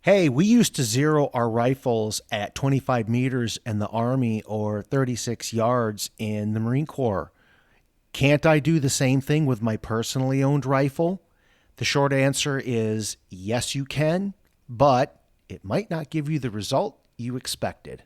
Hey, we used to zero our rifles at 25 meters in the Army or 36 yards in the Marine Corps. Can't I do the same thing with my personally owned rifle? The short answer is yes, you can, but it might not give you the result you expected.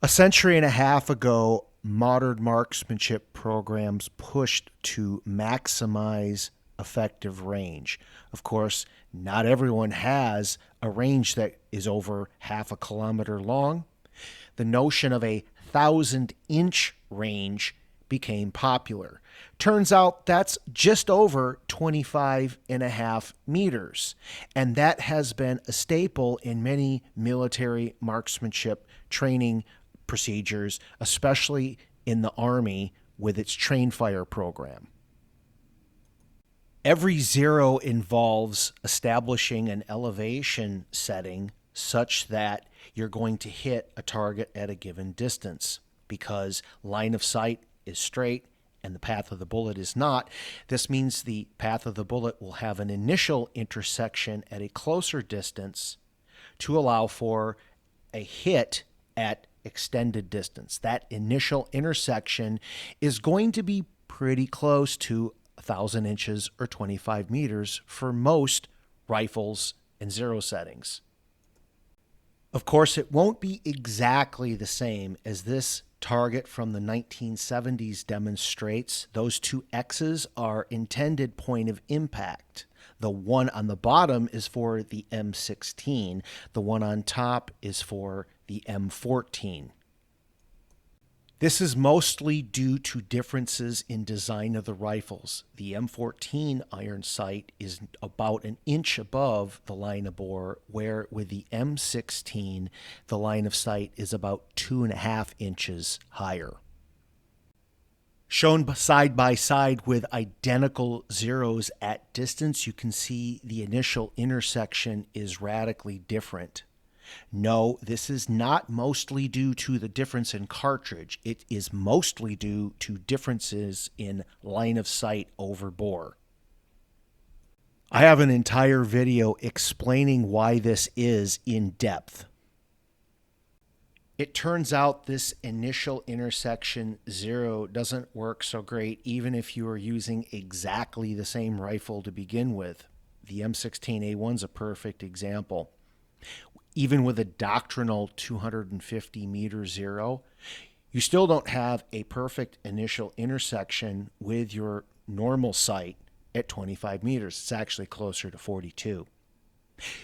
A century and a half ago, modern marksmanship programs pushed to maximize effective range. Of course, not everyone has a range that is over half a kilometer long. The notion of a 1,000-inch range became popular. Turns out that's just over 25 and a half meters. And that has been a staple in many military marksmanship training procedures, especially in the Army with its train fire program. Every zero involves establishing an elevation setting such that you're going to hit a target at a given distance. Because line of sight is straight and the path of the bullet is not, this means the path of the bullet will have an initial intersection at a closer distance to allow for a hit at extended distance. That initial intersection is going to be pretty close to 1,000 inches or 25 meters for most rifles and zero settings. Of course, it won't be exactly the same as this target from the 1970s demonstrates. Those two X's are intended point of impact. The one on the bottom is for the M16. The one on top is for the M14. This is mostly due to differences in design of the rifles. The M14 iron sight is about an inch above the line of bore, where with the M16, the line of sight is about 2.5 inches higher. Shown side by side with identical zeros at distance, you can see the initial intersection is radically different. No, this is not mostly due to the difference in cartridge. It is mostly due to differences in line of sight over bore. I have an entire video explaining why this is in depth. It turns out this initial intersection zero doesn't work so great even if you are using exactly the same rifle to begin with. The M16A1 is a perfect example. Even with a doctrinal 250 meter zero, you still don't have a perfect initial intersection with your normal sight at 25 meters. It's actually closer to 42.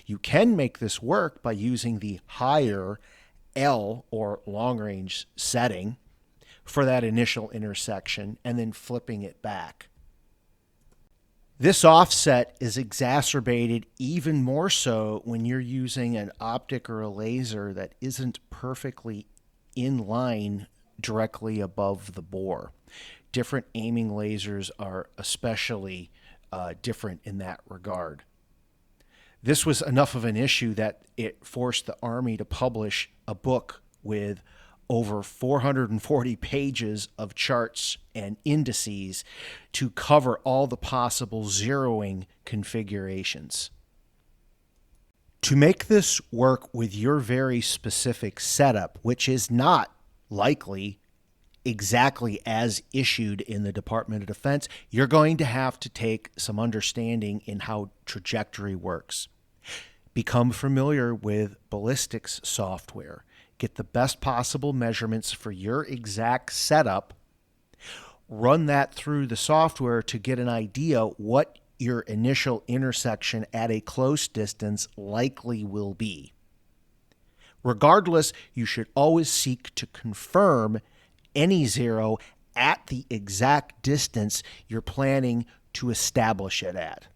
You can make this work by using the higher L or long range setting for that initial intersection and then flipping it back. This offset is exacerbated even more so when you're using an optic or a laser that isn't perfectly in line directly above the bore. Different aiming lasers are especially different in that regard. This was enough of an issue that it forced the Army to publish a book with over 440 pages of charts and indices to cover all the possible zeroing configurations. To make this work with your very specific setup, which is not likely exactly as issued in the Department of Defense, you're going to have to take some understanding in how trajectory works. Become familiar with ballistics software. Get the best possible measurements for your exact setup. Run that through the software to get an idea what your initial intersection at a close distance likely will be. Regardless, you should always seek to confirm any zero at the exact distance you're planning to establish it at.